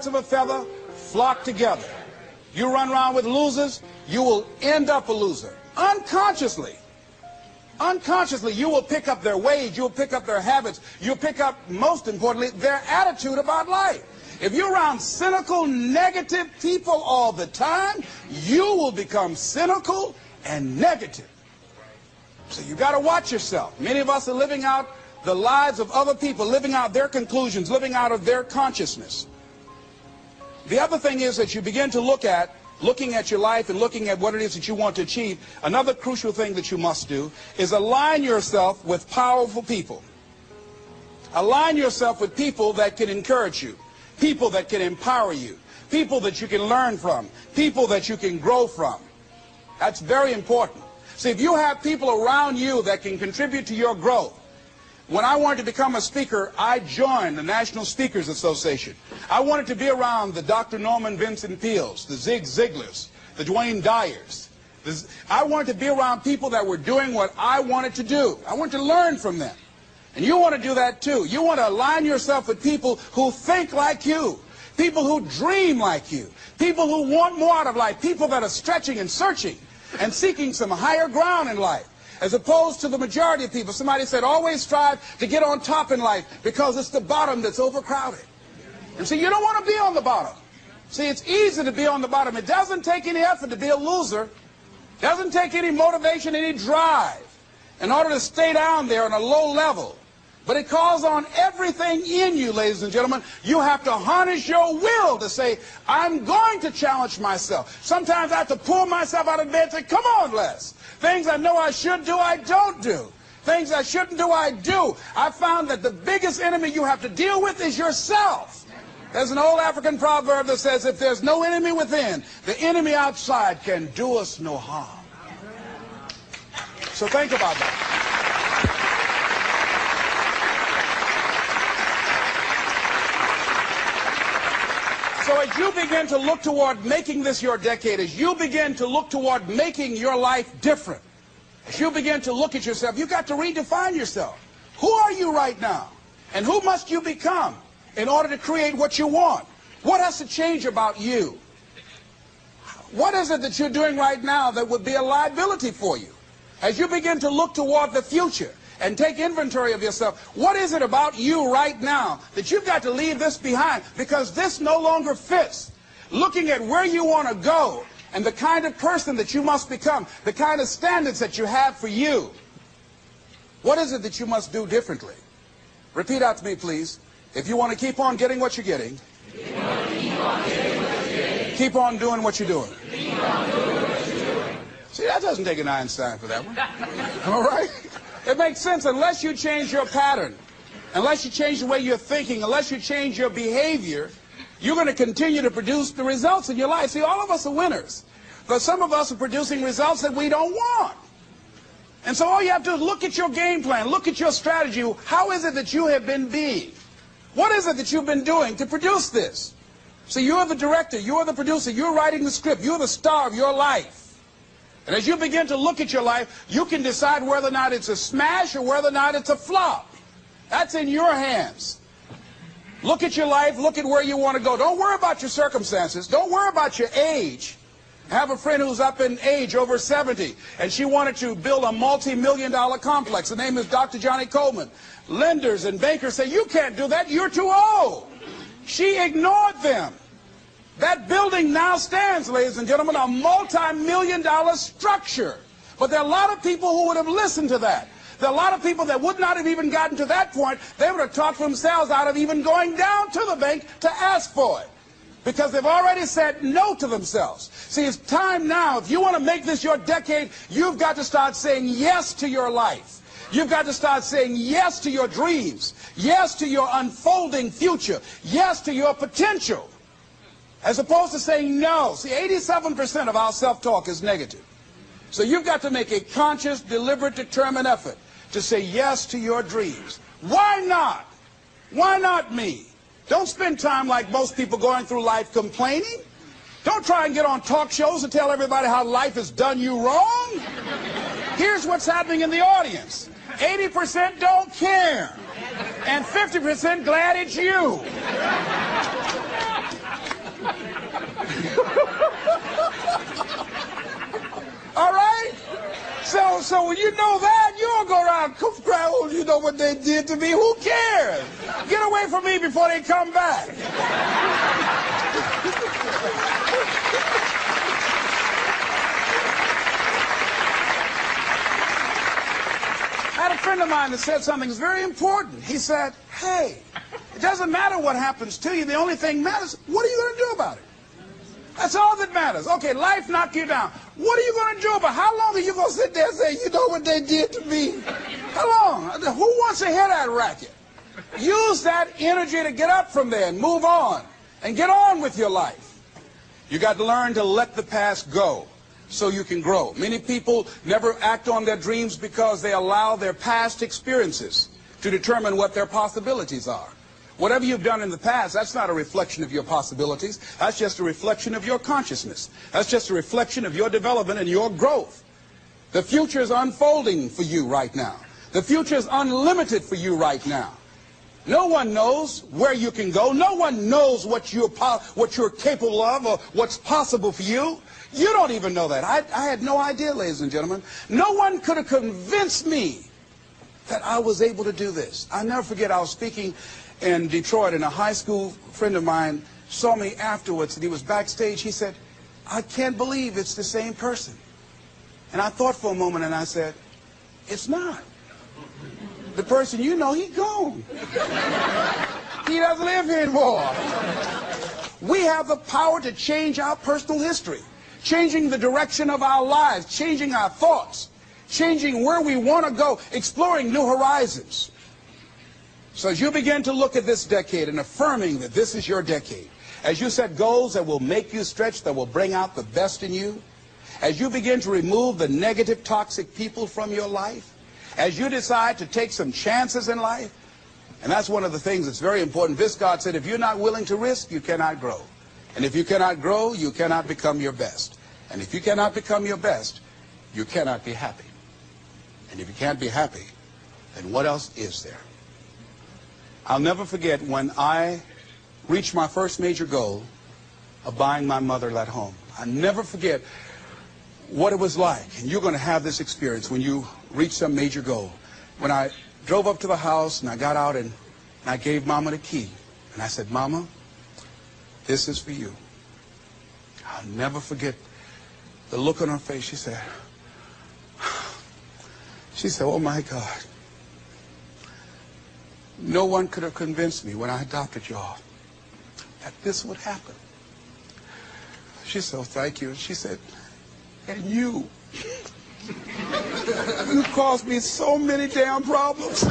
birds of a feather flock together. You run around with losers, you will end up a loser. Unconsciously. Unconsciously, you will pick up their ways, you'll pick up their habits, you'll pick up, most importantly, their attitude about life. If you're around cynical, negative people all the time, you will become cynical and negative. So you got to watch yourself. Many of us are living out the lives of other people, living out their conclusions, living out of their consciousness. The other thing is that you begin to looking at your life and looking at what it is that you want to achieve. Another crucial thing that you must do is align yourself with powerful people. Align yourself with people that can encourage you, people that can empower you, people that you can learn from, people that you can grow from. That's very important. See, if you have people around you that can contribute to your growth. When I wanted to become a speaker, I joined the National Speakers Association. I wanted to be around the Dr. Norman Vincent Peales, the Zig Ziglars, the Dwayne Dyers. I wanted to be around people that were doing what I wanted to do. I wanted to learn from them. And you want to do that too. You want to align yourself with people who think like you, people who dream like you, people who want more out of life, people that are stretching and searching and seeking some higher ground in life. As opposed to the majority of people. Somebody said, always strive to get on top in life because it's the bottom that's overcrowded. And so you don't want to be on the bottom. See, it's easy to be on the bottom. It doesn't take any effort to be a loser. It doesn't take any motivation, any drive in order to stay down there on a low level. But it calls on everything in you, ladies and gentlemen. You have to harness your will to say, I'm going to challenge myself. Sometimes I have to pull myself out of bed and say, come on, Les. Things I know I should do, I don't do. Things I shouldn't do, I do. I found that the biggest enemy you have to deal with is yourself. There's an old African proverb that says, if there's no enemy within, the enemy outside can do us no harm. So think about that. So as you begin to look toward making this your decade, as you begin to look toward making your life different, as you begin to look at yourself, you've got to redefine yourself. Who are you right now? And who must you become in order to create what you want? What has to change about you? What is it that you're doing right now that would be a liability for you? As you begin to look toward the future and take inventory of yourself, what is it about you right now that you've got to leave this behind because this no longer fits? Looking at where you want to go and the kind of person that you must become, the kind of standards that you have for you. What is it that you must do differently? Repeat out to me, please. If you want to keep on getting what you're getting, keep on doing what you're doing. See, that doesn't take an Einstein for that one. All right? It makes sense unless you change your pattern, unless you change the way you're thinking, unless you change your behavior, you're going to continue to produce the results in your life. See, all of us are winners, but some of us are producing results that we don't want. And so all you have to do is look at your game plan, look at your strategy. How is it that you have been being? What is it that you've been doing to produce this? So you're the director, you're the producer, you're writing the script, you're the star of your life. And as you begin to look at your life, you can decide whether or not it's a smash or whether or not it's a flop. That's in your hands. Look at your life, look at where you want to go. Don't worry about your circumstances. Don't worry about your age. I have a friend who's up in age, over 70, and she wanted to build a multi-million-dollar complex. The name is Dr. Johnny Coleman. Lenders and bankers say, you can't do that, you're too old. She ignored them. That building now stands, ladies and gentlemen, a multi-million-dollar structure. But there are a lot of people who would have listened to that. There are a lot of people that would not have even gotten to that point. They would have talked themselves out of even going down to the bank to ask for it. Because they've already said no to themselves. See, it's time now. If you want to make this your decade, you've got to start saying yes to your life. You've got to start saying yes to your dreams. Yes to your unfolding future. Yes to your potential. As opposed to saying no. See, 87% of our self-talk is negative. So you've got to make a conscious, deliberate, determined effort to say yes to your dreams. Why not? Why not me? Don't spend time like most people going through life complaining. Don't try and get on talk shows and tell everybody how life has done you wrong. Here's what's happening in the audience. 80% don't care. And 50% glad it's you. All right? So when you know that, you don't go around crying, oh, you know what they did to me? Who cares? Get away from me before they come back. I had a friend of mine that said something that's very important. He said, hey, it doesn't matter what happens to you. The only thing matters, what are you going to do about it? That's all that matters. Okay, life knocked you down. What are you going to do about it? How long are you going to sit there and say, you know what they did to me? How long? Who wants to hear that racket? Use that energy to get up from there and move on and get on with your life. You got to learn to let the past go so you can grow. Many people never act on their dreams because they allow their past experiences to determine what their possibilities are. Whatever you've done in the past, that's not a reflection of your possibilities. That's just a reflection of your consciousness. That's just a reflection of your development and your growth. The future is unfolding for you right now. The future is unlimited for you right now. No one knows where you can go. No one knows what you're capable of or what's possible for you. You don't even know that. I had no idea, ladies and gentlemen. No one could have convinced me that I was able to do this. I'll never forget, I was speaking in Detroit, and a high school friend of mine saw me afterwards, and he was backstage. He said, I can't believe it's the same person. And I thought for a moment, and I said, it's not. The person you know, he's gone. He doesn't live here anymore. We have the power to change our personal history, changing the direction of our lives, changing our thoughts, changing where we want to go, exploring new horizons. So as you begin to look at this decade and affirming that this is your decade, as you set goals that will make you stretch, that will bring out the best in you, as you begin to remove the negative, toxic people from your life, as you decide to take some chances in life, and that's one of the things that's very important. Viscard said, if you're not willing to risk, you cannot grow. And if you cannot grow, you cannot become your best. And if you cannot become your best, you cannot be happy. And if you can't be happy, then what else is there? I'll never forget when I reached my first major goal of buying my mother that home. I'll never forget what it was like. And you're going to have this experience when you reach some major goal. When I drove up to the house and I got out and I gave Mama the key. And I said, Mama, this is for you. I'll never forget the look on her face. She said, oh my God. No one could have convinced me when I adopted y'all that this would happen. She said, oh, thank you. And she said, and you caused me so many damn problems.